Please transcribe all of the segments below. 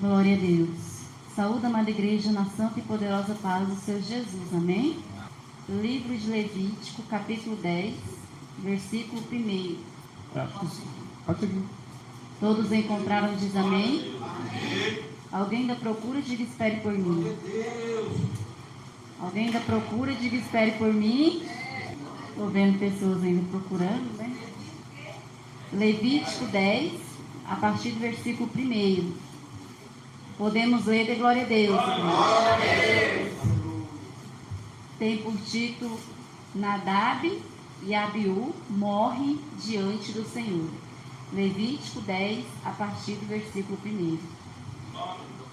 Glória a Deus. Saúde, amada igreja, na santa e poderosa paz do Senhor Jesus. Amém? Livro de Levítico, capítulo 10, versículo 1. Acho que sim. Pode seguir. Todos encontraram, diz amém? Alguém ainda procura, diga espere por mim. Alguém ainda procura, diga espere por mim. Estou vendo pessoas ainda procurando, né? Levítico 10, a partir do versículo 1. Podemos ler de glória a Deus. Glória a Deus. Tem por título: Nadab e Abiú morrem diante do Senhor. Levítico 10, a partir do versículo 1.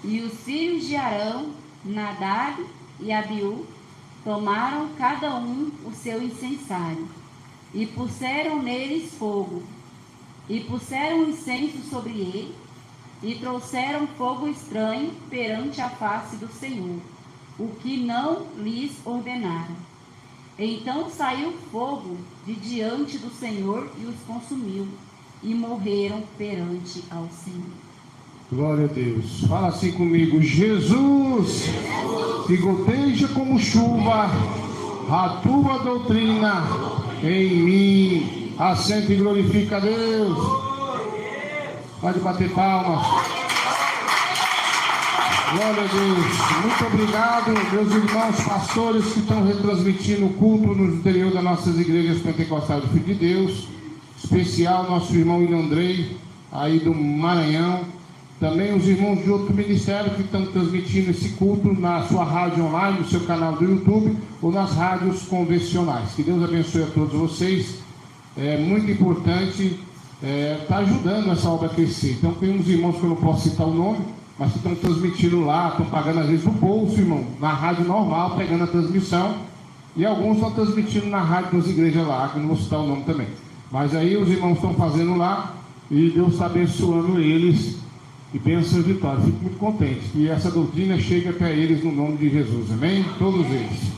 E os filhos de Arão, Nadab e Abiú, tomaram cada um o seu incensário, e puseram neles fogo, e puseram o incenso sobre ele, e trouxeram fogo estranho perante a face do Senhor, o que não lhes ordenaram. Então saiu fogo de diante do Senhor e os consumiu, e morreram perante ao Senhor. Glória a Deus. Fala assim comigo: Jesus, que goteja como chuva a tua doutrina em mim. Assenta e glorifica a Deus. Pode bater palmas. Glória a Deus. Muito obrigado, meus irmãos pastores que estão retransmitindo o culto no interior das nossas igrejas pentecostais do Filho de Deus. Especial nosso irmão William Andrei, aí do Maranhão. Também os irmãos de outro ministério que estão transmitindo esse culto na sua rádio online, no seu canal do YouTube ou nas rádios convencionais. Que Deus abençoe a todos vocês. É muito importante estar ajudando essa obra a crescer. Então tem uns irmãos que eu não posso citar o nome, mas que estão transmitindo lá, estão pagando às vezes no bolso, irmão, na rádio normal, pegando a transmissão. E alguns estão transmitindo na rádio das igrejas lá, que eu não vou citar o nome também. Mas aí os irmãos estão fazendo lá e Deus está abençoando eles. E bênção e vitória. Fico muito contente que essa doutrina chegue até eles no nome de Jesus, amém? Todos eles.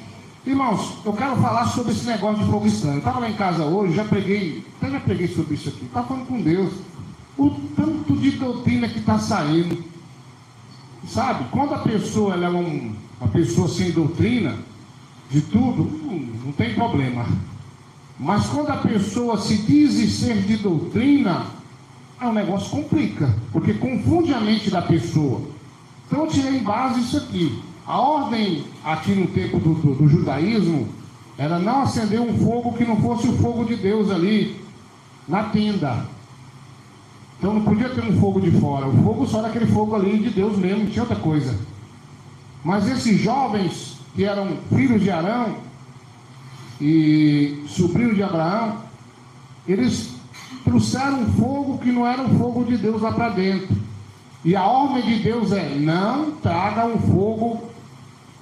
Irmãos, eu quero falar sobre esse negócio de fogo estranho. Eu estava lá em casa hoje, já preguei sobre isso aqui. Estava falando com Deus. O tanto de doutrina que está saindo. Sabe, quando a pessoa ela é uma pessoa sem doutrina de tudo, não tem problema. Mas quando a pessoa se diz ser de doutrina, o negócio complica, porque confunde a mente da pessoa. Então eu tirei em base isso aqui. A ordem aqui no tempo do judaísmo era não acender um fogo que não fosse o fogo de Deus ali na tenda. Então não podia ter um fogo de fora. O fogo só era aquele fogo ali de Deus mesmo, não tinha outra coisa. Mas esses jovens que eram filhos de Arão e sobrinhos de Abraão, eles trouxeram um fogo que não era o fogo de Deus lá para dentro. E a ordem de Deus é: não traga um fogo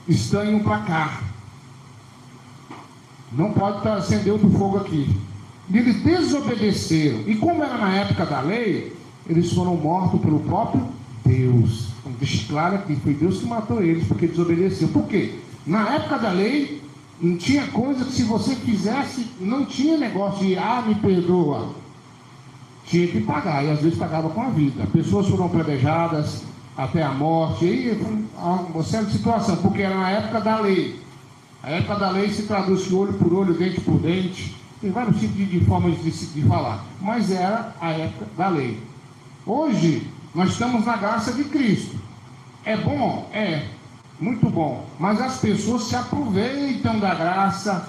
estranho para cá. Não pode acender outro fogo aqui. E eles desobedeceram. E como era na época da lei, eles foram mortos pelo próprio Deus. Então, deixa claro aqui, foi Deus que matou eles, porque desobedeceram. Por quê? Na época da lei, não tinha coisa que se você fizesse, não tinha negócio de me perdoa. Tinha que pagar, e às vezes pagava com a vida. Pessoas foram plebejadas até a morte, e uma série de situação, porque era na época da lei. A época da lei se traduz olho por olho, dente por dente, tem vários tipos de formas de falar, mas era a época da lei. Hoje, nós estamos na graça de Cristo. É bom? É, muito bom, mas as pessoas se aproveitam da graça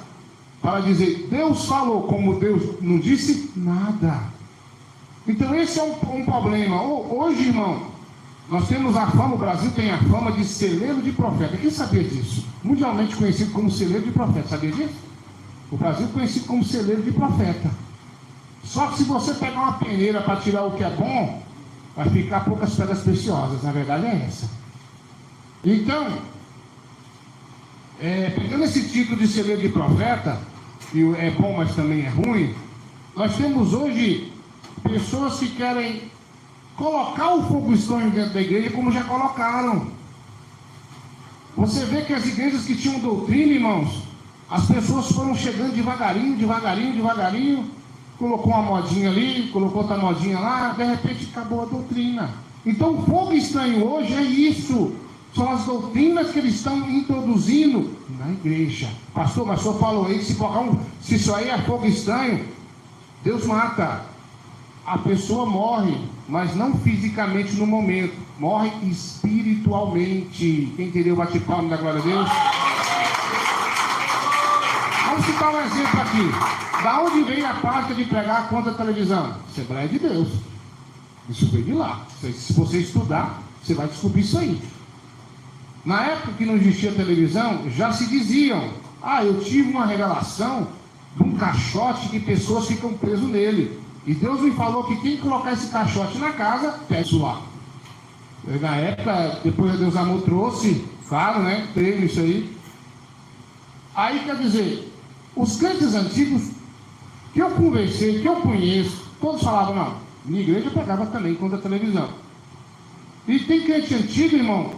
para dizer: Deus falou, como Deus não disse nada. Então esse é um problema. Hoje, irmão, nós temos a fama, o Brasil tem a fama de celeiro de profeta. Quem sabia disso? Mundialmente conhecido como celeiro de profeta, sabia disso? O Brasil é conhecido como celeiro de profeta. Só que se você pegar uma peneira para tirar o que é bom, vai ficar poucas pedras preciosas. Na verdade é essa. Então, pegando esse título de celeiro de profeta, que é bom, mas também é ruim, nós temos hoje pessoas que querem colocar o fogo estranho dentro da igreja, como já colocaram. Você vê que as igrejas que tinham doutrina, irmãos, as pessoas foram chegando devagarinho, colocou uma modinha ali, colocou outra modinha lá, de repente acabou a doutrina. Então o fogo estranho hoje é isso. São as doutrinas que eles estão introduzindo na igreja. Pastor, mas o senhor falou aí que se isso aí é fogo estranho, Deus mata. A pessoa morre, mas não fisicamente no momento, morre espiritualmente. Quem entendeu, bate palma da glória a Deus. Vamos citar um exemplo aqui. Da onde veio a prática de pregar contra a televisão? Assembleia de Deus. Isso veio de lá. Se você estudar, você vai descobrir isso aí. Na época que não existia televisão, já se diziam: eu tive uma revelação de um caixote que pessoas ficam presas nele. E Deus me falou que quem colocar esse caixote na casa, pega isso lá. Na época, depois Deus amor trouxe, claro, né? Teve isso aí. Aí quer dizer, os crentes antigos que eu conversei, que eu conheço, todos falavam: não, minha igreja pegava também contra a televisão. E tem crente antigo, irmão,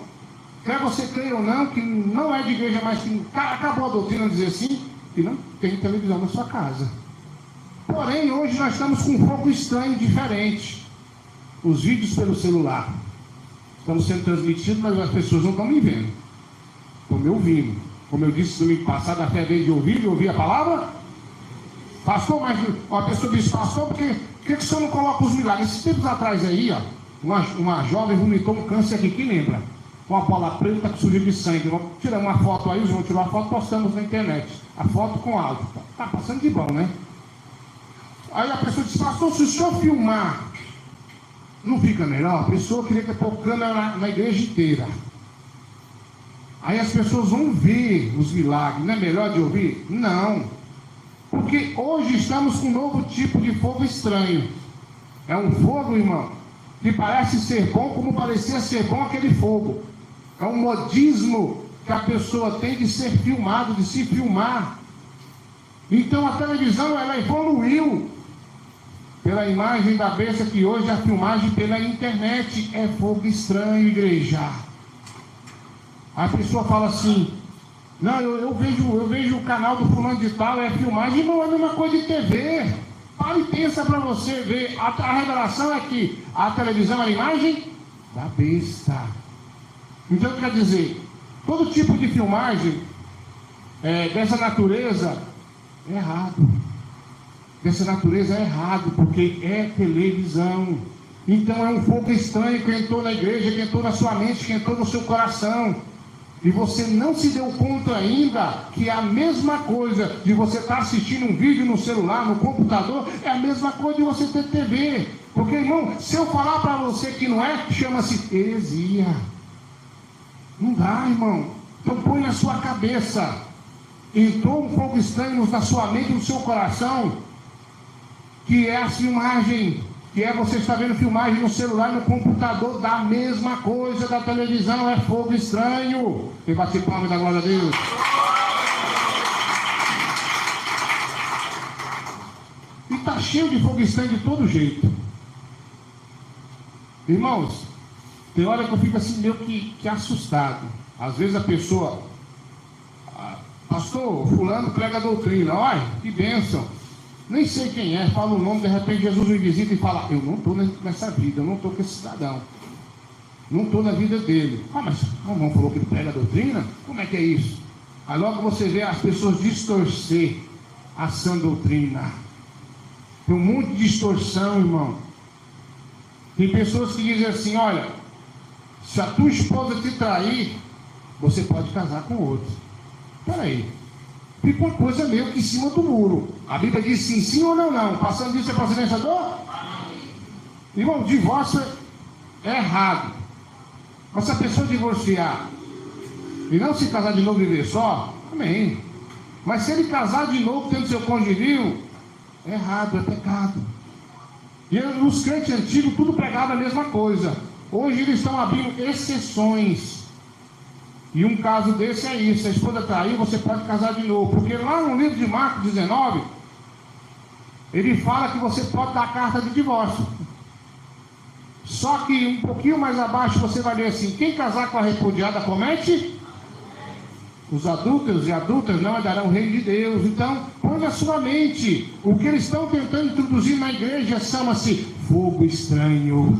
quer você creia ou não, que não é de igreja mais, que acabou a doutrina dizer assim, que não tem televisão na sua casa. Porém, hoje nós estamos com um fogo estranho, diferente. Os vídeos pelo celular estão sendo transmitidos, mas as pessoas não estão me vendo, estão me ouvindo. Como eu disse domingo passado, a fé veio de ouvir a palavra. Pastor, mas uma pessoa disse: pastor, por que o senhor não coloca os milagres? Esses tempos atrás aí, ó, uma jovem vomitou um câncer aqui, quem lembra? Uma bola preta que surgiu de sangue. Vamos tirar uma foto aí, vamos tirar uma foto, postamos na internet. A foto com áudio. Tá passando de bom, né? Aí a pessoa disse: pastor, se o senhor filmar, não fica melhor? A pessoa queria que pôr câmera na igreja inteira. Aí as pessoas vão ver os milagres. Não é melhor de ouvir? Não. Porque hoje estamos com um novo tipo de fogo estranho. É um fogo, irmão, que parece ser bom, como parecia ser bom aquele fogo. É um modismo que a pessoa tem de ser filmado, de se filmar. Então a televisão, ela evoluiu pela imagem da besta, que hoje a filmagem pela internet é fogo estranho, igreja. A pessoa fala assim: não, eu vejo o canal do fulano de tal, é filmagem, não é a mesma coisa de TV. Para e pensa para você ver. A revelação é que a televisão é a imagem da besta. Então quer dizer, todo tipo de filmagem dessa natureza é errado. Dessa natureza é errado, porque é televisão. Então é um fogo estranho que entrou na igreja, que entrou na sua mente, que entrou no seu coração. E você não se deu conta ainda que é a mesma coisa de você estar assistindo um vídeo no celular, no computador, é a mesma coisa de você ter TV. Porque, irmão, se eu falar para você que não é, chama-se heresia. Não dá, irmão. Então põe na sua cabeça. Entrou um fogo estranho na sua mente, no seu coração, que é a filmagem, que é você estar vendo filmagem no celular, no computador, da mesma coisa da televisão, é fogo estranho. Quem bate palma da glória a Deus. E está cheio de fogo estranho de todo jeito. Irmãos, tem hora que eu fico assim meio que assustado. Às vezes a pessoa: pastor, fulano prega a doutrina, olha, que bênção. Nem sei quem é, fala o nome, de repente Jesus me visita e fala: eu não estou nessa vida, eu não estou com esse cidadão, não estou na vida dele. Mas o irmão falou que ele prega a doutrina? Como é que é isso? Aí logo você vê as pessoas distorcer a sã doutrina. Tem um monte de distorção, irmão. Tem pessoas que dizem assim: olha, se a tua esposa te trair, você pode casar com outro. Espera aí. Fica uma coisa meio que em cima do muro. A Bíblia diz sim, sim ou não, não. Passando disso é para ser vencedor? Irmão, divórcio é errado. Mas se a pessoa divorciar e não se casar de novo e viver só, amém. Mas se ele casar de novo tendo seu cônjuge vivo, é errado, é pecado. E os crentes antigos tudo pregavam a mesma coisa. Hoje eles estão abrindo exceções. E um caso desse é isso: se a esposa traiu, você pode casar de novo. Porque lá no livro de Marcos 19, ele fala que você pode dar carta de divórcio. Só que um pouquinho mais abaixo você vai ler assim: quem casar com a repudiada comete? Os adúlteros e adultas não herdarão o reino de Deus. Então, põe na sua mente. O que eles estão tentando introduzir na igreja chama-se fogo estranho.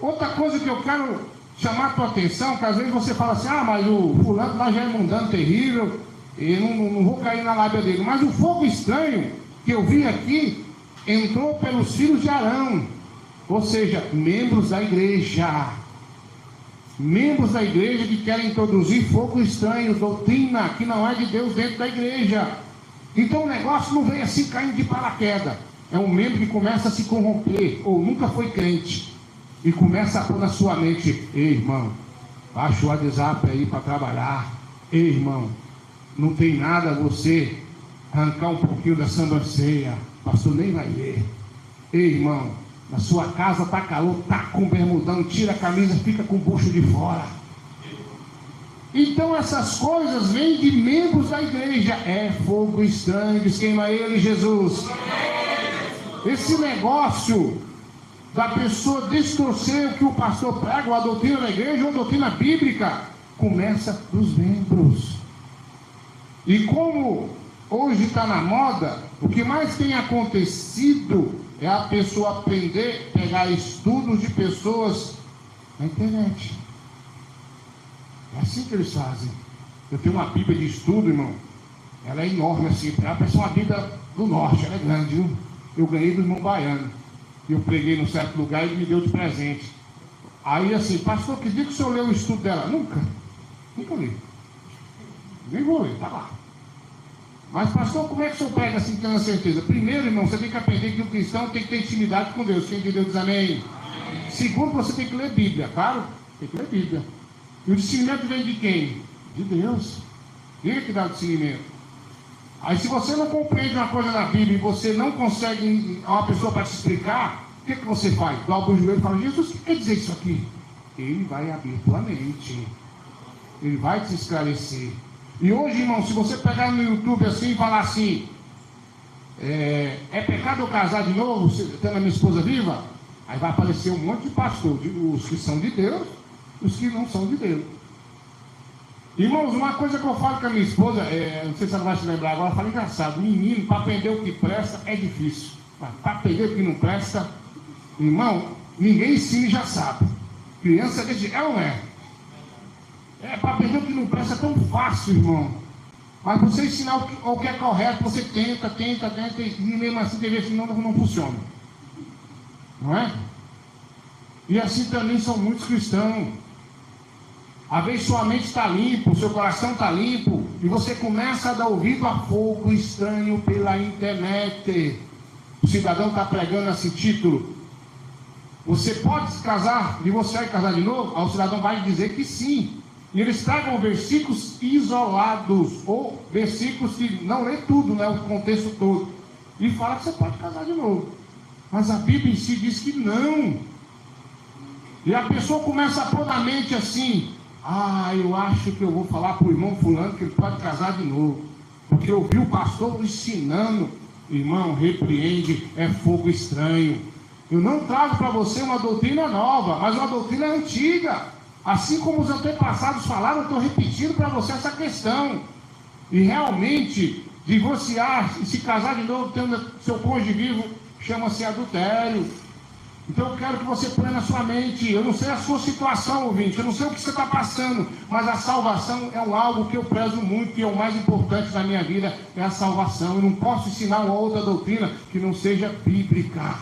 Outra coisa que eu quero chamar a tua atenção, que às vezes você fala assim, mas o fulano lá já é mundano terrível, e não vou cair na lábia dele. Mas o fogo estranho que eu vi aqui entrou pelos filhos de Arão, ou seja, membros da igreja. Membros da igreja que querem introduzir fogo estranho, doutrina que não é de Deus dentro da igreja. Então o negócio não vem assim caindo de paraquedas. É um membro que começa a se corromper, ou nunca foi crente, e começa a pôr na sua mente: ei, irmão, baixa o WhatsApp aí para trabalhar. Ei, irmão, não tem nada você arrancar um pouquinho da sobrancelha, pastor nem vai ver. Ei, irmão, na sua casa está calor, está com bermudão, tira a camisa, fica com o bucho de fora. Então essas coisas vêm de membros da igreja. É fogo estranho, diz: queima ele, Jesus. Esse negócio da pessoa distorcer o que o pastor prega, ou a doutrina da igreja, ou a doutrina bíblica, começa dos membros. E como hoje está na moda, o que mais tem acontecido é a pessoa aprender, pegar estudos de pessoas na internet. É assim que eles fazem. Eu tenho uma Bíblia de estudo, irmão. Ela é enorme assim, parece uma Bíblia do norte, ela é grande, viu? Eu ganhei do irmão baiano. Eu preguei num certo lugar e ele me deu de presente. Aí assim, pastor, que dia que o senhor leu o estudo dela? Nunca li. Nem vou ler, tá lá. Mas pastor, como é que o senhor prega assim, tendo certeza? Primeiro, irmão, você tem que aprender que o cristão tem que ter intimidade com Deus. Quem entendeu diz amém. Segundo, você tem que ler Bíblia, claro? Tem que ler Bíblia. E o discernimento vem de quem? De Deus. Ele que dá o discernimento. Aí se você não compreende uma coisa na Bíblia e você não consegue uma pessoa para te explicar, o que você faz? Dobra o joelho e fala: Jesus, o que quer dizer isso aqui? Ele vai abrir tua mente. Ele vai te esclarecer. E hoje, irmão, se você pegar no YouTube assim e falar assim, é pecado eu casar de novo, tendo a minha esposa viva? Aí vai aparecer um monte de pastor, os que são de Deus, os que não são de Deus. Irmãos, uma coisa que eu falo com a minha esposa, não sei se ela vai se lembrar agora, eu falo: engraçado, menino, para aprender o que presta é difícil. Para aprender o que não presta, irmão, ninguém ensina e já sabe. Criança é ou não é? Para aprender o que não presta é tão fácil, irmão. Mas você ensinar o que é correto, você tenta, e mesmo assim tem vezes que não funciona. Não é? E assim também são muitos cristãos. Às vezes sua mente está limpa, o seu coração está limpo, e você começa a dar ouvido a fogo estranho pela internet. O cidadão está pregando esse título: você pode se casar, divorciar e casar de novo? Aí o cidadão vai dizer que sim. E eles tragam versículos isolados, ou versículos que não lê tudo, né, o contexto todo, e fala que você pode casar de novo. Mas a Bíblia em si diz que não. E a pessoa começa a pôr na mente assim: eu acho que eu vou falar para o irmão fulano que ele pode casar de novo, porque eu vi o pastor ensinando. Irmão, repreende, é fogo estranho. Eu não trago para você uma doutrina nova, mas uma doutrina antiga. Assim como os antepassados falaram, eu estou repetindo para você essa questão. E realmente, divorciar e se casar de novo tendo seu cônjuge vivo, chama-se adultério. Então eu quero que você ponha na sua mente: eu não sei a sua situação, ouvinte, eu não sei o que você está passando, mas a salvação é algo que eu prezo muito, e é o mais importante na minha vida, é a salvação. Eu não posso ensinar uma outra doutrina que não seja bíblica.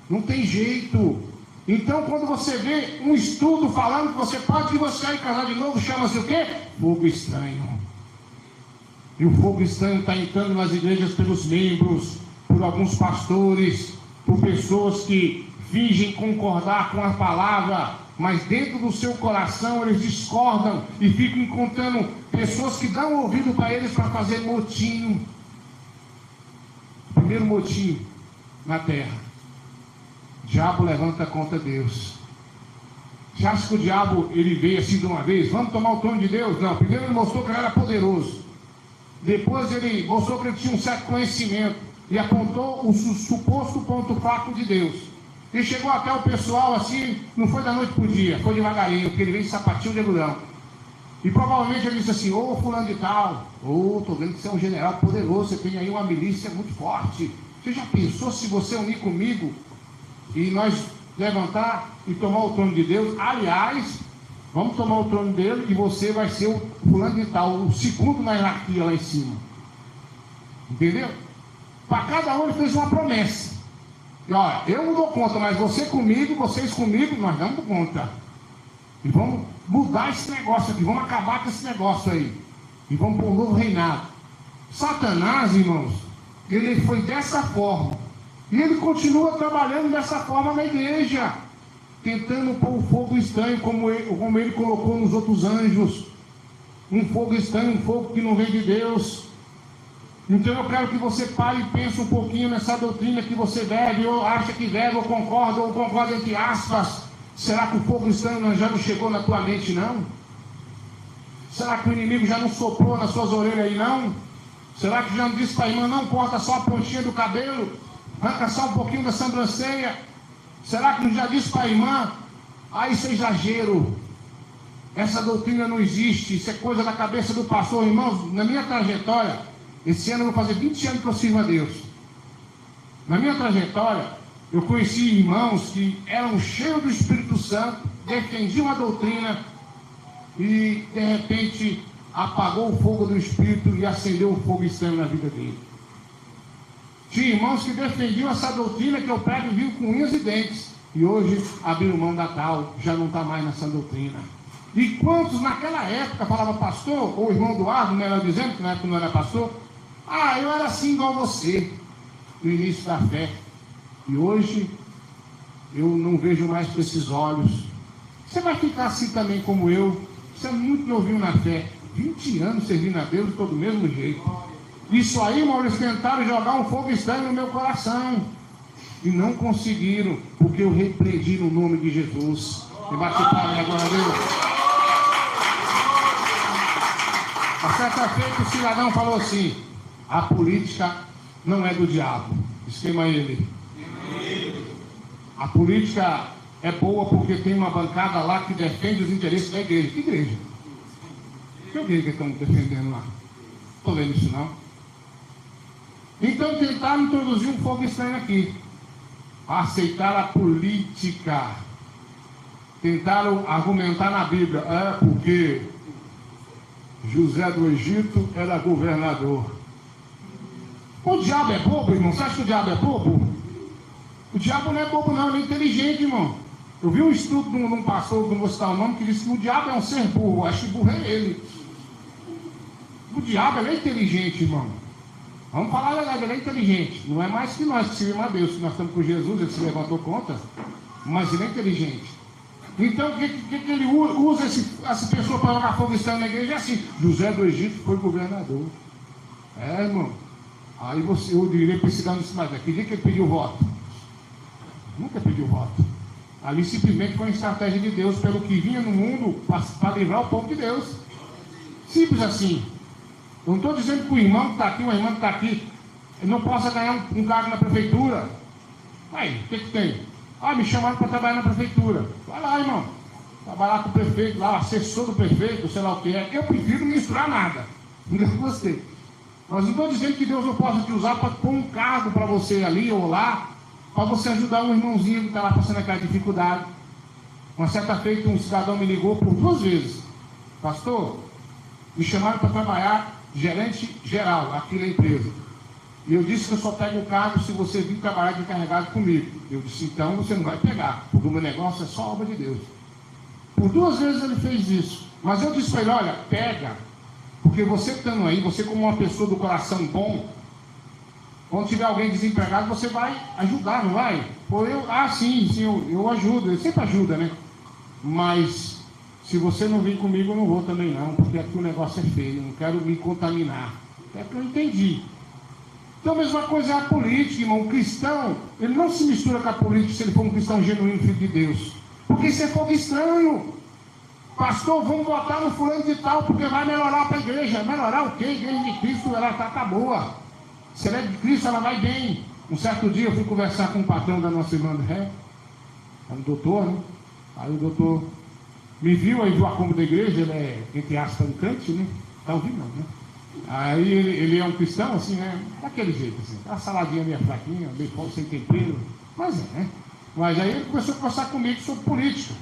Não tem jeito. Então quando você vê um estudo falando que você pode divorciar e casar de novo, chama-se o quê? Fogo estranho. E o fogo estranho está entrando nas igrejas pelos membros, por alguns pastores, por pessoas que fingem concordar com a palavra, mas dentro do seu coração eles discordam e ficam encontrando pessoas que dão ouvido para eles para fazer motim. Primeiro motim na terra: o diabo levanta contra Deus. Você acha que o diabo ele veio assim de uma vez? Vamos tomar o trono de Deus? Não. Primeiro ele mostrou que ele era poderoso. Depois ele mostrou que ele tinha um certo conhecimento e apontou o suposto ponto fraco de Deus. E chegou até o pessoal assim, não foi da noite para o dia, foi devagarinho, porque ele veio de sapatinho de algodão. E provavelmente ele disse assim: fulano de tal, estou vendo que você é um general poderoso, você tem aí uma milícia muito forte. Você já pensou se você unir comigo e nós levantar e tomar o trono de Deus. Aliás, vamos tomar o trono dele e você vai ser o fulano de tal, o segundo na hierarquia lá em cima. Entendeu? Para cada um ele fez uma promessa. E olha, eu não dou conta, mas você comigo, vocês comigo, nós damos conta. E vamos mudar esse negócio aqui, vamos acabar com esse negócio aí. E vamos para um novo reinado. Satanás, irmãos, ele foi dessa forma. E ele continua trabalhando dessa forma na igreja. Tentando pôr o fogo estranho, como ele colocou nos outros anjos. Um fogo estranho, um fogo que não vem de Deus. Então eu quero que você pare e pense um pouquinho nessa doutrina que você deve, ou acha que deve, ou concorda entre aspas. Será que o fogo estranho já não chegou na tua mente, não? Será que o inimigo já não soprou nas suas orelhas aí, não? Será que já não disse para a irmã, não corta só a pontinha do cabelo, arranca só um pouquinho da sobrancelha? Será que não já disse para a irmã, isso é exagero, essa doutrina não existe, isso é coisa da cabeça do pastor? Irmãos, na minha trajetória, esse ano eu vou fazer 20 anos que eu sirvo a Deus. Na minha trajetória, eu conheci irmãos que eram cheios do Espírito Santo, defendiam a doutrina e de repente apagou o fogo do Espírito e acendeu o fogo estranho na vida dele. Tinha irmãos que defendiam essa doutrina que eu prego e vivo com unhas e dentes, e hoje abriram mão da tal, já não está mais nessa doutrina. E quantos naquela época falavam pastor, ou irmão Eduardo, melhor dizendo, que na época não era pastor, eu era assim igual você, no início da fé, e hoje eu não vejo mais com esses olhos. Você vai ficar assim também como eu, você é muito novinho na fé, 20 anos servindo a Deus, estou do mesmo jeito. Isso aí, Maurício, tentaram jogar um fogo estranho no meu coração. E não conseguiram, porque eu repreendi no nome de Jesus. E bate palma agora, Deus. A certa feita o cidadão falou assim: a política não é do diabo. Esquema ele. A política é boa porque tem uma bancada lá que defende os interesses da igreja. Que igreja? Que igreja que estão defendendo lá? Estou vendo isso não. Então tentaram introduzir um fogo estranho aqui. Aceitar a política. Tentaram argumentar na Bíblia. Porque José do Egito era governador. O diabo é bobo, irmão? Você acha que o diabo é bobo? O diabo não é bobo não, ele é inteligente, irmão. Eu vi um estudo de um pastor, não vou citar o nome, que disse que o diabo é um ser burro. Acho que burro é ele. O diabo é inteligente, irmão. Vamos falar a verdade, ele é inteligente. Não é mais que nós que servimos a Deus. Nós estamos com Jesus, ele se levantou contra. Mas ele é inteligente. Então, o que ele usa essa pessoa para jogar fogo estranho na igreja? É assim: José do Egito foi governador. Irmão. Aí eu diria para esse cidadão, mas que dia que ele pediu voto? Nunca pediu voto. Ali simplesmente foi uma estratégia de Deus pelo que vinha no mundo para livrar o povo de Deus. Simples assim. Eu não estou dizendo que o irmão que está aqui, uma irmã que está aqui, não possa ganhar um cargo na prefeitura. Aí, o que tem? Me chamaram para trabalhar na prefeitura. Vai lá, irmão. Trabalhar com o prefeito lá, assessor do prefeito, sei lá o que é. Eu prefiro não misturar nada. Não gostei. Mas não estou dizendo que Deus não possa te usar para pôr um cargo para você ali ou lá, para você ajudar um irmãozinho que está lá passando aquela dificuldade. Uma certa feita, um cidadão me ligou por 2 vezes. Pastor, me chamaram para trabalhar gerente geral aqui na empresa. E eu disse que eu só pego o cargo se você vir trabalhar de encarregado comigo. Eu disse, então você não vai pegar, porque o meu negócio é só obra de Deus. Por 2 vezes ele fez isso. Mas eu disse para ele, olha, pega, porque você estando aí, você como uma pessoa do coração bom, quando tiver alguém desempregado, você vai ajudar, não vai? Sim, eu ajudo, ele sempre ajuda, né? Mas se você não vir comigo, eu não vou também não, porque aqui o negócio é feio, eu não quero me contaminar. É que eu entendi. Então a mesma coisa é a política, irmão. O cristão, ele não se mistura com a política se ele for um cristão genuíno, filho de Deus. Porque isso é fogo estranho. Pastor, vamos votar no fulano de tal, porque vai melhorar para a igreja. Melhorar o quê? A igreja de Cristo, ela tá boa. Se ela é de Cristo, ela vai bem. Um certo dia eu fui conversar com o patrão da nossa irmã de ré, um doutor, né? Aí o doutor me viu, aí viu a cômoda da igreja, ele é, entre aspas, um crente, né? Tá ouvindo não, né? Aí ele é um cristão, assim, né? Daquele jeito, assim. A saladinha meio fraquinha, meio sem tempero. Mas né? Mas aí ele começou a conversar comigo sobre política.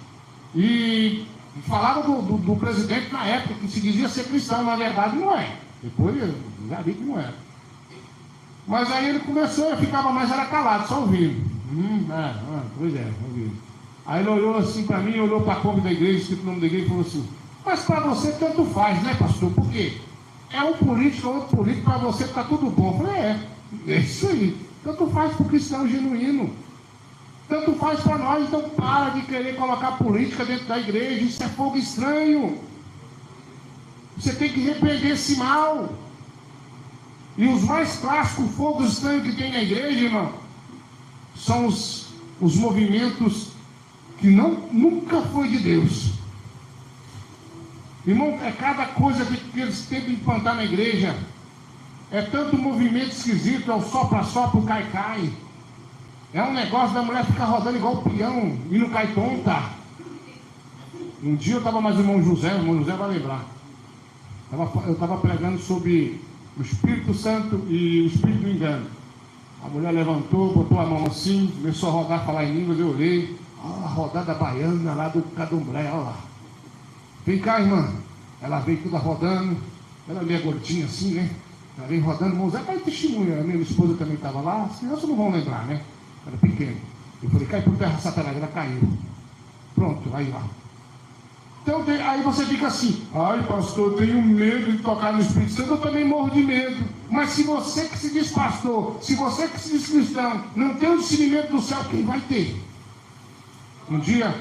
E falava do presidente na época, que se dizia ser cristão, na verdade não é. Depois eu já vi que não era. Mas aí ele começou, eu ficava mais era calado, só ouvindo. Pois é, ouvindo. Aí ele olhou assim para mim, olhou para a Kombi da igreja, escrito o nome da igreja, e falou assim: mas para você tanto faz, né, pastor? Por quê? É um político, outro político, para você está tudo bom. Eu falei: é isso aí. Tanto faz para o cristão genuíno. Tanto faz para nós, então para de querer colocar política dentro da igreja, isso é fogo estranho. Você tem que repreender esse mal. E os mais clássicos fogos estranhos que tem na igreja, irmão, são os movimentos que nunca foi de Deus. Irmão, é cada coisa que eles tentam implantar na igreja. É tanto movimento esquisito, é o sopra-sopra, o cai-cai. É um negócio da mulher ficar rodando igual o peão e não cai tonta. Um dia eu estava mais o irmão José vai lembrar. Eu estava pregando sobre o Espírito Santo e o Espírito do Engano. A mulher levantou, botou a mão assim, começou a rodar, falar em línguas, eu olhei. A rodada baiana lá do Candomblé, olha lá. Vem cá, irmã. Ela veio toda rodando. Ela é meio gordinha assim, né? Ela veio rodando, irmão Zé, vai testemunha. A minha esposa também estava lá, as crianças não vão lembrar, né? Era pequeno. Eu falei: cai por terra, Satanás. Ela caiu. Pronto, aí lá. Então, aí você fica assim: ai, pastor, eu tenho medo de tocar no Espírito Santo. Eu também morro de medo. Mas se você que se diz pastor, se você que se diz cristão, não tem o discernimento do céu, quem vai ter? Um dia,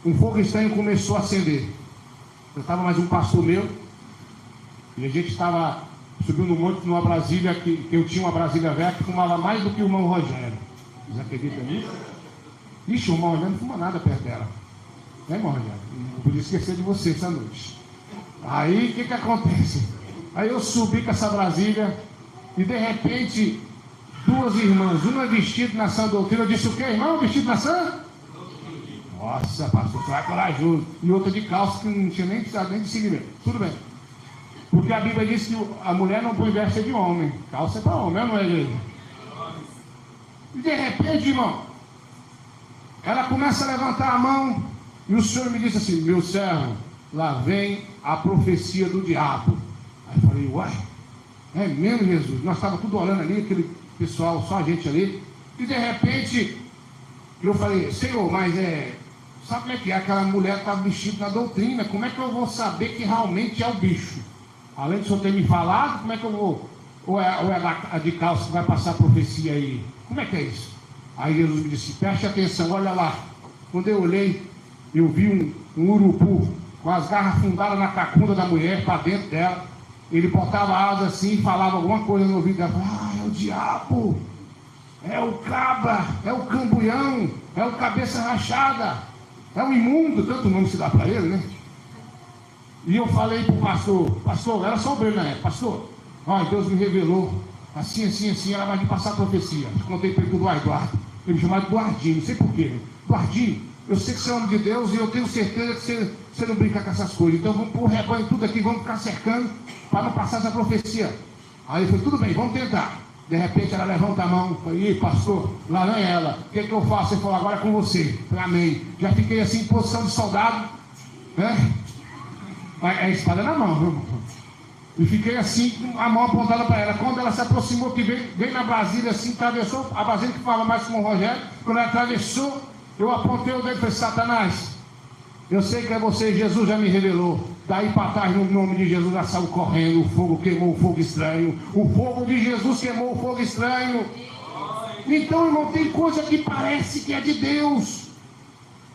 um fogo estranho começou a acender. Eu estava mais um pastor meu, e a gente estava subindo no monte numa Brasília, que eu tinha uma Brasília velha que fumava mais do que o irmão Rogério. Vocês acreditam nisso? Ixi, o irmão Rogério não fuma nada perto dela. Né, irmão Rogério? Não podia esquecer de você essa noite. Aí, o que acontece? Aí eu subi com essa Brasília, e de repente, duas irmãs, uma vestida na sã doutrina, eu disse: o que, irmão? Vestido na sã? Nossa, pastor, você vai corajoso. E outra de calça, que não tinha nem precisado nem de seguir. Tudo bem. Porque a Bíblia diz que a mulher não põe veste de homem. Calça é para homem, não é, igreja? E de repente, irmão, ela começa a levantar a mão, e o Senhor me disse assim: meu servo, lá vem a profecia do diabo. Aí eu falei: uai, é mesmo, Jesus? Nós estávamos tudo orando ali, aquele pessoal, só a gente ali. E de repente, eu falei: Senhor, mas sabe como é que é? Aquela mulher está vestida na doutrina, como é que eu vou saber que realmente é o bicho? Além de o senhor ter me falado, como é que eu vou? Ou é a de calça que vai passar a profecia aí? Como é que é isso? Aí Jesus me disse: preste atenção, olha lá. Quando eu olhei, eu vi um urubu com as garras fundadas na cacunda da mulher, para dentro dela. Ele botava a asa assim e falava alguma coisa no ouvido dela. Ah, é o diabo, é o cabra, é o cambuião, é o cabeça rachada, é o imundo, tanto nome se dá para ele, né? E eu falei para o pastor, era só o Breno na época: pastor, olha, Deus me revelou, assim, ela vai me passar a profecia. Eu contei para ele do Eduardo. Ele me chamava de Eduardinho, não sei porquê. Eduardinho, eu sei que você é homem de Deus e eu tenho certeza que você não brinca com essas coisas. Então vamos pôr o rebanho tudo aqui, vamos ficar cercando para não passar essa profecia. Aí eu falei: tudo bem, vamos tentar. De repente ela levanta a mão, falei: pastor, lá não é ela, o que é que eu faço? Ele falou: agora é com você. Eu falei: amém. Já fiquei assim em posição de soldado, né? A espada na mão, viu? E fiquei assim, com a mão apontada para ela. Quando ela se aproximou, que veio na Brasília assim, atravessou, a Brasília que falava mais com o Rogério, quando ela atravessou, eu apontei o dedo e falei: Satanás, eu sei que é você, Jesus já me revelou. Daí para trás, no nome de Jesus, ela saiu correndo, o fogo queimou o fogo estranho. O fogo de Jesus queimou o fogo estranho. Então, irmão, tem coisa que parece que é de Deus.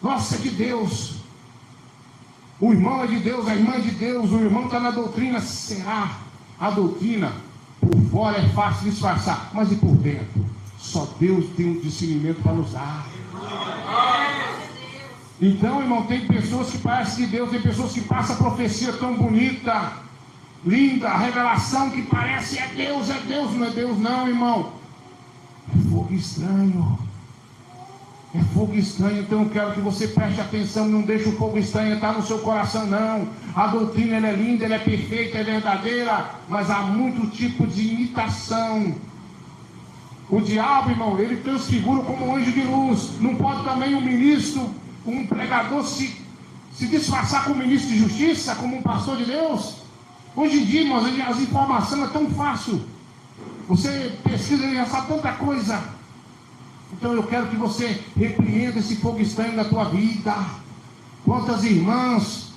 Nossa, é de Deus. O irmão é de Deus, a irmã é de Deus, o irmão está na doutrina. Será? A doutrina, por fora é fácil disfarçar, mas e por dentro? Só Deus tem um discernimento para nos dar. Então, irmão, tem pessoas que parecem de Deus, tem pessoas que passam a profecia tão bonita, linda, a revelação que parece é Deus, não é Deus não, irmão. É fogo estranho. É fogo estranho. Então eu quero que você preste atenção, não deixe o fogo estranho entrar no seu coração, não. A doutrina ela é linda, ela é perfeita, é verdadeira, mas há muito tipo de imitação. O diabo, irmão, ele transfigura como um anjo de luz. Não pode também um ministro, um pregador se disfarçar como ministro de justiça, como um pastor de Deus? Hoje em dia, irmãos, as informações é tão fácil. Você pesquisa e já sabe tanta coisa. Então eu quero que você repreenda esse fogo estranho na tua vida. Quantas irmãs,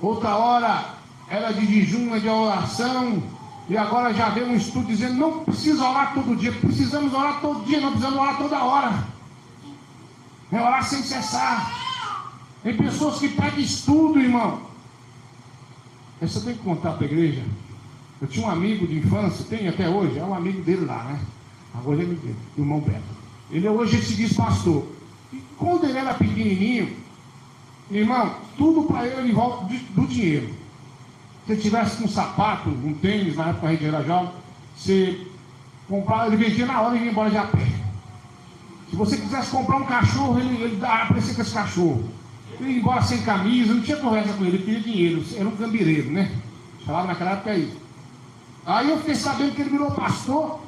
outra hora era de jejum, de oração, e agora já veio um estudo dizendo: não precisa orar todo dia. Precisamos orar todo dia, não precisamos orar toda hora. É orar sem cessar. Tem pessoas que pegam estudo, irmão. Essa eu tenho que contar para a igreja. Eu tinha um amigo de infância, tem até hoje, é um amigo dele lá, né? Agora ele é o irmão Beto. Ele hoje se diz pastor. E quando ele era pequenininho, irmão, tudo para ele em volta do dinheiro. Se ele tivesse um sapato, um tênis, na época a gente era jovem, você comprava, ele vendia na hora e ia embora de a pé. Se você quisesse comprar um cachorro, ele dava para você com esse cachorro. Ele ia embora sem camisa, não tinha conversa com ele, ele queria dinheiro, era um gambireiro, né? Falava naquela época isso. Aí eu fiquei sabendo que ele virou pastor.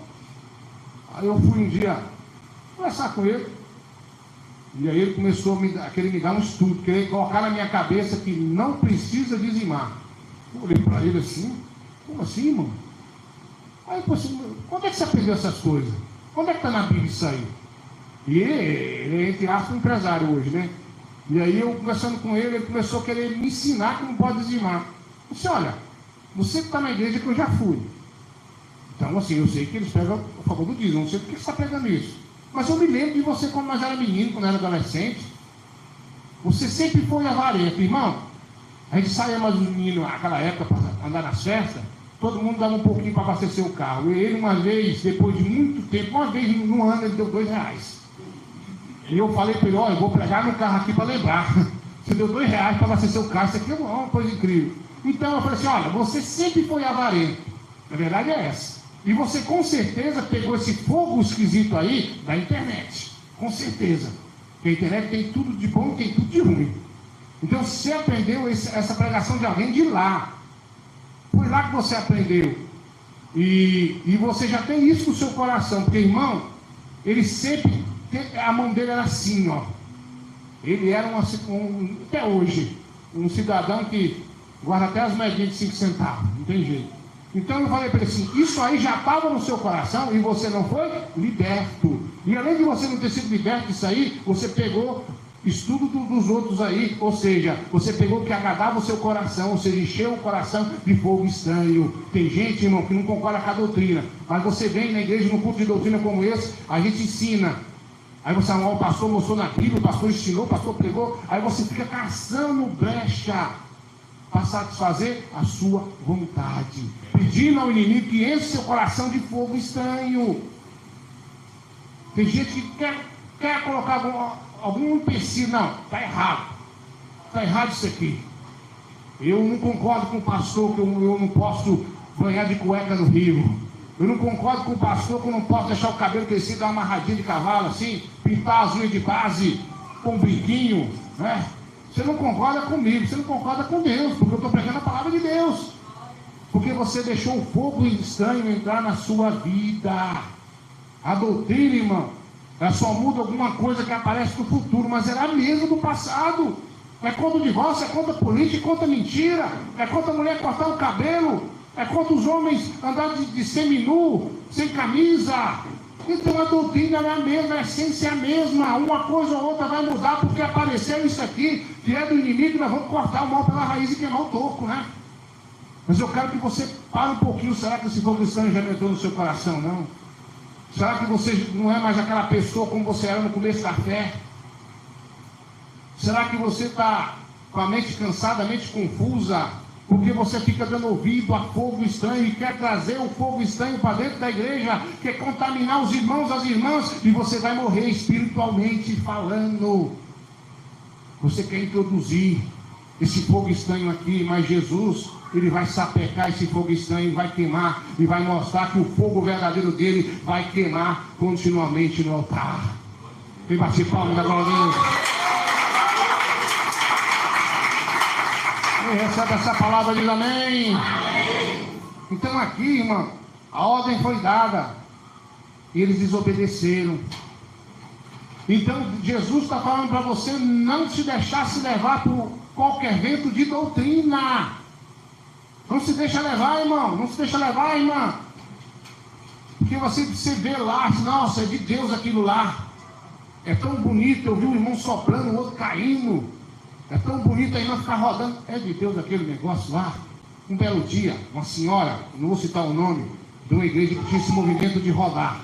Aí eu fui um dia conversar com ele. E aí ele começou a querer me dar um estudo, querer colocar na minha cabeça que não precisa dizimar. Eu olhei para ele assim: como assim, irmão? Aí eu falei assim: quando é que você aprendeu essas coisas? Onde é que está na Bíblia isso aí? E ele é, entre aspas, um empresário hoje, né? E aí eu conversando com ele, ele começou a querer me ensinar que não pode dizimar. Eu disse: olha, você que está na igreja que eu já fui. Então assim, eu sei que eles pegam a favor do dízimo, não sei por que você está pegando isso. Mas eu me lembro de você quando nós era menino, quando era adolescente. Você sempre foi avarento, irmão. A gente saía mais os meninos naquela época para andar nas festas, todo mundo dava um pouquinho para abastecer o carro. E ele uma vez, depois de muito tempo, uma vez no ano ele deu R$2. E eu falei para ele: ó, eu vou pregar no carro aqui para lembrar. Você deu R$2 para abastecer o carro, isso aqui é uma coisa incrível. Então eu falei assim: olha, você sempre foi avarento. A verdade é essa. E você com certeza pegou esse fogo esquisito aí da internet. Com certeza. Porque a internet tem tudo de bom e tem tudo de ruim. Então você aprendeu essa pregação de alguém de lá. Foi lá que você aprendeu. E você já tem isso no seu coração. Porque, irmão, ele sempre, a mão dele era assim, ó. Ele era até hoje, um cidadão que guarda até as moedinhas de 5 centavos. Não tem jeito. Então eu falei para ele assim: isso aí já estava no seu coração e você não foi liberto. E além de você não ter sido liberto disso aí, você pegou estudo dos outros aí, ou seja, você pegou o que agradava o seu coração, ou seja, encheu o coração de fogo estranho. Tem gente, irmão, que não concorda com a doutrina, mas você vem na igreja, num culto de doutrina como esse, a gente ensina. Aí você, o pastor mostrou na Bíblia, o pastor ensinou, o pastor pregou, aí você fica caçando brecha para satisfazer a sua vontade, pedindo ao inimigo que enche seu coração de fogo estranho. Tem gente que quer colocar algum empecilho. Não, está errado isso aqui. Eu não concordo com o pastor que eu não posso banhar de cueca no rio. Eu não concordo com o pastor que eu não posso deixar o cabelo crescido, dar uma amarradinha de cavalo assim, pintar as unhas de base com um brinquinho, né? Você não concorda comigo, você não concorda com Deus, porque eu estou pregando a palavra de Deus. Porque você deixou o fogo estranho entrar na sua vida. A doutrina, irmão, ela só muda alguma coisa que aparece no futuro, mas era a mesma do passado. É contra o divórcio, é contra a política, é contra a mentira, é contra a mulher cortar o cabelo, é contra os homens andar de seminu, sem camisa. Então a doutrina é a mesma, a essência é a mesma. Uma coisa ou outra vai mudar porque apareceu isso aqui, que é do inimigo, e nós vamos cortar o mal pela raiz e queimar o toco, né? Mas eu quero que você pare um pouquinho. Será que esse fogo estranho já não entrou no seu coração, não? Será que você não é mais aquela pessoa como você era no começo da fé? Será que você está com a mente cansada, a mente confusa, porque você fica dando ouvido a fogo estranho e quer trazer o fogo estranho para dentro da igreja, quer contaminar os irmãos, as irmãs, e você vai morrer espiritualmente falando. Você quer introduzir esse fogo estranho aqui, mas Jesus, ele vai sapecar esse fogo estranho, vai queimar e vai mostrar que o fogo verdadeiro dele vai queimar continuamente no altar. Quem bate palma da glória a Deus? Quem recebe essa palavra diz amém. Então aqui, irmão, a ordem foi dada. E eles desobedeceram. Então Jesus está falando para você não se deixar se levar por qualquer vento de doutrina. Não se deixa levar, irmão. Não se deixa levar, irmã. Porque você vê lá, nossa, é de Deus aquilo lá. É tão bonito, eu vi um irmão soprando, o outro caindo. É tão bonito a irmã ficar rodando. É de Deus aquele negócio lá. Um belo dia, uma senhora, não vou citar o nome, de uma igreja que tinha esse movimento de rodar.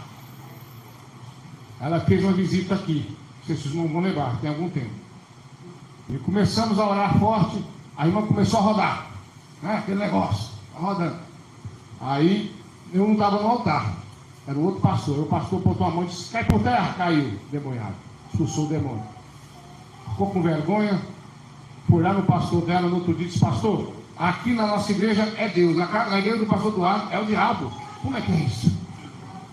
Ela fez uma visita aqui. Vocês não vão lembrar, tem algum tempo. E começamos a orar forte, a irmã começou a rodar. Né? Aquele negócio, rodando. Aí eu não estava no altar. Era o outro pastor. O pastor botou a mão e disse: cai por terra, caiu, demoniado. Expulsou o demônio. Ficou com vergonha. Foi lá no pastor dela no outro dia e disse: pastor, aqui na nossa igreja é Deus. Na igreja do pastor Eduardo é o diabo. Como é que é isso?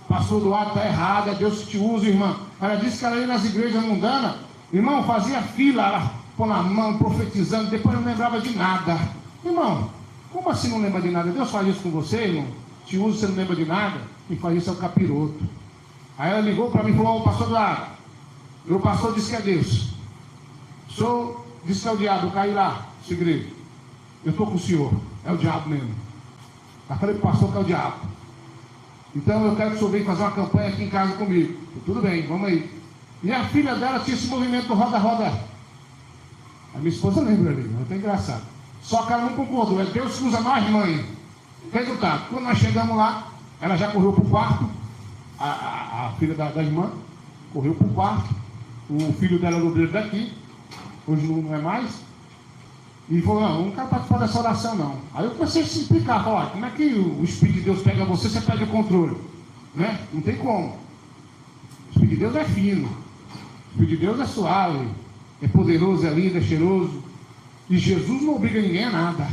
Pastor Eduardo está errado, é Deus que te usa, irmã. Ela disse que ela ia nas igrejas mundanas, irmão, fazia fila, ela pôr na mão, profetizando, depois não lembrava de nada. Irmão, como assim não lembra de nada? Deus faz isso com você, irmão? Te usa, você não lembra de nada? Quem faz isso é o capiroto. Aí ela ligou para mim e falou: ô pastor Eduardo, o pastor disse que é Deus. O senhor disse que é o diabo, eu caí lá, essa igreja. Eu estou com o senhor, é o diabo mesmo. Eu falei para o pastor que é o diabo. Então eu quero que o senhor venha fazer uma campanha aqui em casa comigo. Tudo bem, vamos aí. E a filha dela tinha esse movimento do roda-roda. A minha esposa lembra ali, é até engraçado. Só que ela não concordou, é Deus que usa nós, mãe. Resultado, quando nós chegamos lá, ela já correu para o quarto, a filha da irmã, correu para o quarto, o filho dela era obreiro daqui, hoje não é mais, e falou: não quero participar dessa oração não. Aí eu comecei a explicar, falar: como é que o Espírito de Deus pega você perde o controle? Né? Não tem como. O Espírito de Deus é fino, o Espírito de Deus é suave, é poderoso, é lindo, é cheiroso, e Jesus não obriga ninguém a nada.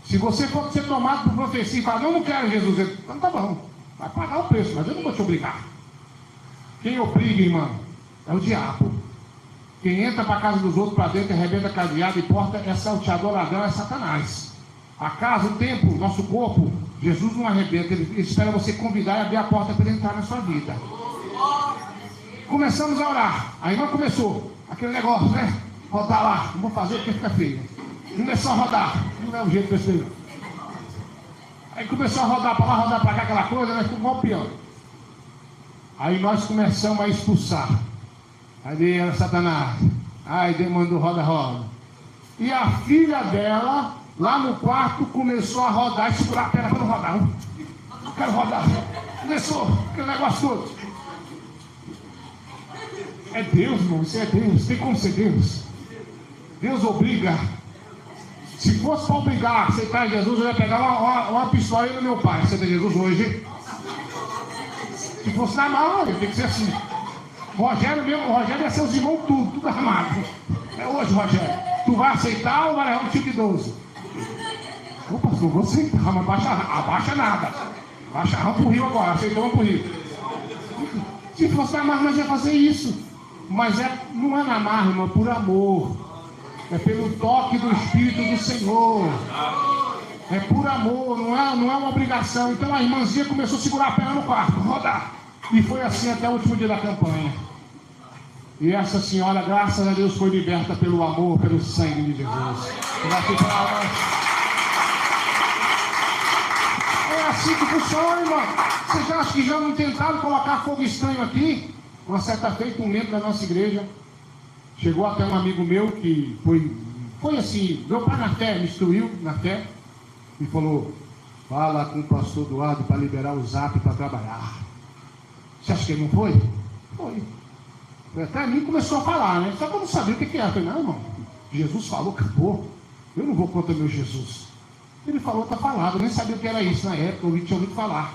Se você for ser tomado por profecia e falar: não quero Jesus, então tá bom, vai pagar o preço, mas eu não vou te obrigar. Quem obriga, irmão, é o diabo. Quem entra para a casa dos outros, para dentro, arrebenta cadeado e porta, é salteador, ladrão, é Satanás. A casa, o tempo, nosso corpo, Jesus não arrebenta, ele espera você convidar e abrir a porta para ele entrar na sua vida. Começamos a orar, a irmã começou, aquele negócio, né? Rodar lá, não vou fazer porque fica feio. Começou a rodar, não é o jeito desse. Aí começou a rodar para lá, rodar para cá, aquela coisa, né? Ficou igual pior. Aí nós começamos a expulsar. Aí era Satanás. Aí demônio do roda-roda. E a filha dela, lá no quarto, começou a rodar e segurar a perna para não rodar. Eu quero rodar. Começou aquele negócio todo. É Deus, irmão, isso é Deus. Tem como ser Deus? Deus obriga. Se fosse para obrigar a aceitar Jesus, eu ia pegar uma pistola no meu pai. Aceita Jesus hoje? Se fosse na mão, tem que ser assim. Rogério mesmo, Rogério ia ser os irmãos tudo armado. É hoje, Rogério. Tu vai aceitar ou vai levar um tipo de 12? Ô pastor, vou aceitar, mas abaixa nada. Baixa, vamos pro rio agora, aceitou, vamos pro rio. Se fosse na marra, nós ia fazer isso. Mas não é na marra, irmão, é por amor. É pelo toque do Espírito do Senhor. É por amor, não é uma obrigação. Então a irmãzinha começou a segurar a perna no quarto, rodar. E foi assim até o último dia da campanha. E essa senhora, graças a Deus, foi liberta pelo amor, pelo sangue de Jesus. É assim que funciona, irmão. Vocês já acham que já não tentaram colocar fogo estranho aqui? Uma certa feita, um membro da nossa igreja chegou até um amigo meu que foi assim, meu pai na fé, me instruiu na fé, e falou: fala com o pastor Eduardo para liberar o zap para trabalhar. Você acha que ele não foi? Foi. Até a mim começou a falar, né? Só que eu não sabia o que era. Eu falei: não, irmão, Jesus falou, acabou. Eu não vou contra meu Jesus. Ele falou, está falado. Eu nem sabia o que era isso na época, eu tinha ouvido falar.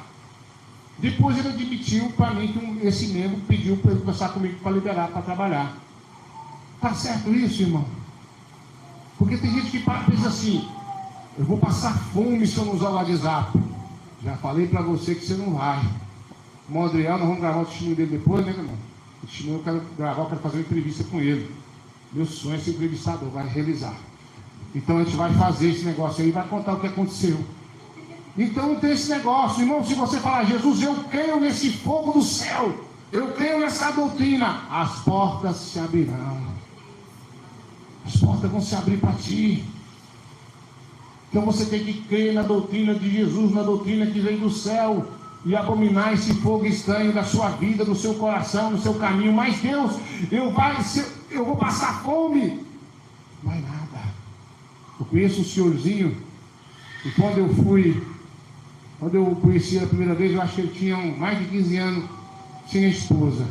Depois ele admitiu para mim que esse membro pediu para ele conversar comigo para liberar, para trabalhar. Está certo isso, irmão? Porque tem gente que pensa assim: eu vou passar fome se eu não usar o WhatsApp. Já falei para você que você não vai. O Adriel, nós vamos gravar o testemunho dele depois, né, irmão? O testemunho eu quero gravar, eu quero fazer uma entrevista com ele. Meu sonho é ser entrevistador, vai realizar. Então a gente vai fazer esse negócio aí, vai contar o que aconteceu. Então não tem esse negócio, irmão. Se você falar, Jesus, eu creio nesse fogo do céu, eu creio nessa doutrina, as portas se abrirão. As portas vão se abrir para ti. Então você tem que crer na doutrina de Jesus, na doutrina que vem do céu, e abominar esse fogo estranho da sua vida, do seu coração, do seu caminho. Mas Deus, eu vou passar fome. Não vai nada. Eu conheço um senhorzinho, e quando eu conheci a primeira vez, eu acho que ele tinha mais de 15 anos, sem esposa.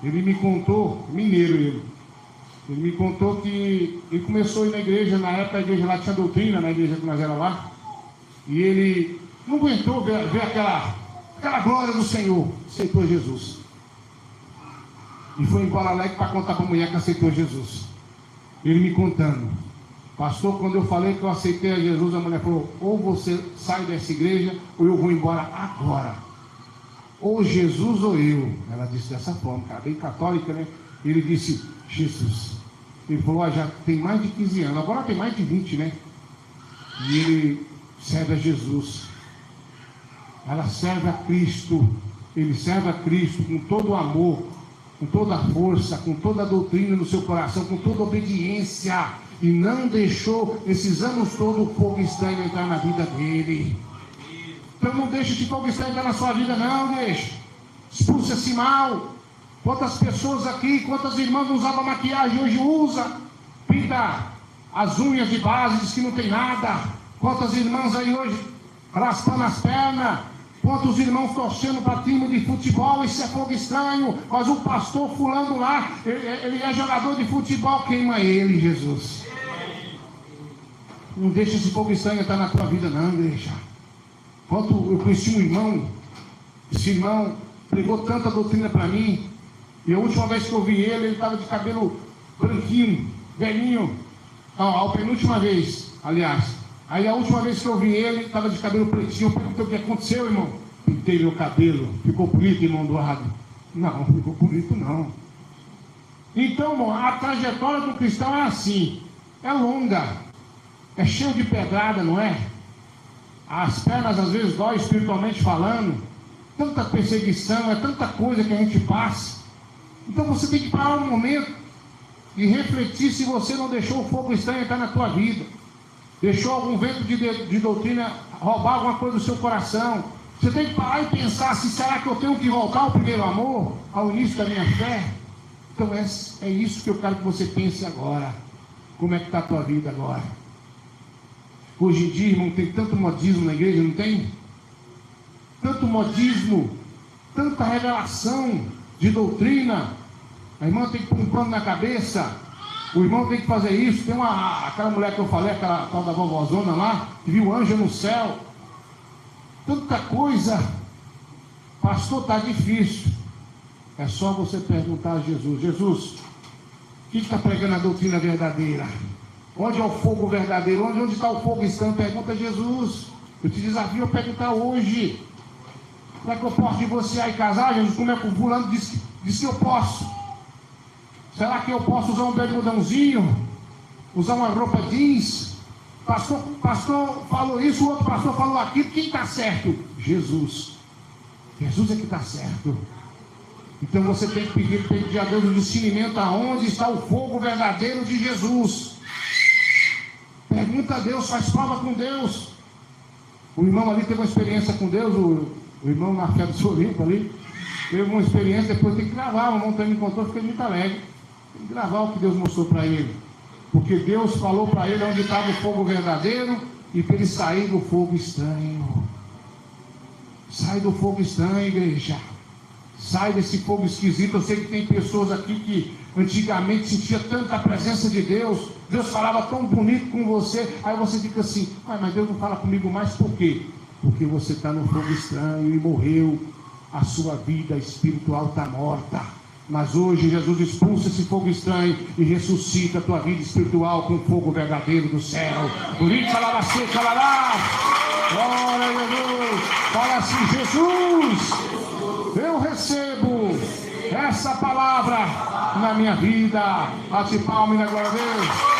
Ele me contou, mineiro ele me contou que ele começou a ir na igreja, na época a igreja lá tinha doutrina, na igreja que nós era lá, e ele não aguentou ver aquela glória do Senhor, aceitou Jesus. E foi embora alegre para contar para a mulher que aceitou Jesus. Ele me contando, pastor, quando eu falei que eu aceitei a Jesus, a mulher falou, ou você sai dessa igreja, ou eu vou embora agora. Ou Jesus ou eu. Ela disse dessa forma, cara, bem católica, né? Ele disse, Jesus. Ele falou, já tem mais de 15 anos, agora tem mais de 20, né? E ele serve a Jesus. Ela serve a Cristo. Ele serve a Cristo com todo o amor, com toda a força, com toda a doutrina no seu coração, com toda a obediência. E não deixou esses anos todos o fogo estranho entrar na vida dele. Então não deixa esse fogo estranho entrar na sua vida, não, deixa. Expulsa esse mal. Quantas pessoas aqui, quantas irmãs não usavam maquiagem, hoje usa. Pinta as unhas de base, diz que não tem nada. Quantas irmãs aí hoje raspando as pernas. Quantos irmãos torcendo para time de futebol, isso é fogo estranho. Mas o pastor fulano lá, ele é jogador de futebol, queima ele, Jesus. Não deixa esse fogo estranho entrar na tua vida, não, deixa. Quanto eu conheci um irmão, esse irmão pregou tanta doutrina para mim, e a última vez que eu vi ele estava de cabelo branquinho, velhinho, a penúltima vez, aliás. Aí a última vez que eu vi ele, estava de cabelo pretinho. Eu perguntei o que aconteceu, irmão. Pintei meu cabelo. Ficou bonito, irmão Eduardo? Não, ficou bonito não. Então, irmão, a trajetória do cristão é assim. É longa. É cheio de pedrada, não é? As pernas às vezes dói espiritualmente falando. Tanta perseguição, é tanta coisa que a gente passa. Então você tem que parar um momento e refletir se você não deixou o fogo estranho entrar na tua vida. Deixou algum vento de doutrina roubar alguma coisa do seu coração. Você tem que parar e pensar se será que eu tenho que voltar ao primeiro amor, ao início da minha fé? Então é isso que eu quero que você pense agora. Como é que está a tua vida agora? Hoje em dia, irmão, tem tanto modismo na igreja, não tem? Tanto modismo, tanta revelação de doutrina. A irmã tem que pôr um pano na cabeça. O irmão tem que fazer isso. Tem aquela mulher que eu falei, aquela tal da vovózona lá, que viu anjo no céu. Tanta coisa. Pastor, está difícil. É só você perguntar a Jesus. Jesus, quem está pregando a doutrina verdadeira? Onde é o fogo verdadeiro? Onde está o fogo estranho? Pergunta a Jesus. Eu te desafio a perguntar hoje. Será que eu posso divorciar e casar, Jesus? Como é que o fulano disse que eu posso? Será que eu posso usar um bermudãozinho? Usar uma roupa jeans? Pastor falou isso, o outro pastor falou aquilo. Quem está certo? Jesus. Jesus é que está certo. Então você tem que pedir a Deus o discernimento aonde está o fogo verdadeiro de Jesus. Pergunta a Deus, faz prova com Deus. O irmão ali teve uma experiência com Deus, o irmão na fé do Solimpo ali, teve uma experiência, depois tem que gravar. O irmão também me contou, fiquei muito alegre. Tem que gravar o que Deus mostrou para ele. Porque Deus falou para ele onde estava o fogo verdadeiro e para ele sair do fogo estranho. Sai do fogo estranho, igreja. Sai desse fogo esquisito. Eu sei que tem pessoas aqui que antigamente sentia tanta presença de Deus. Deus falava tão bonito com você. Aí você fica assim, mas Deus não fala comigo mais, por quê? Porque você está no fogo estranho e morreu. A sua vida espiritual está morta. Mas hoje Jesus expulsa esse fogo estranho e ressuscita a tua vida espiritual com o fogo verdadeiro do céu. Por isso, glória a Jesus. Fala assim, Jesus, eu recebo essa palavra na minha vida. Bate palma e na glória a Deus.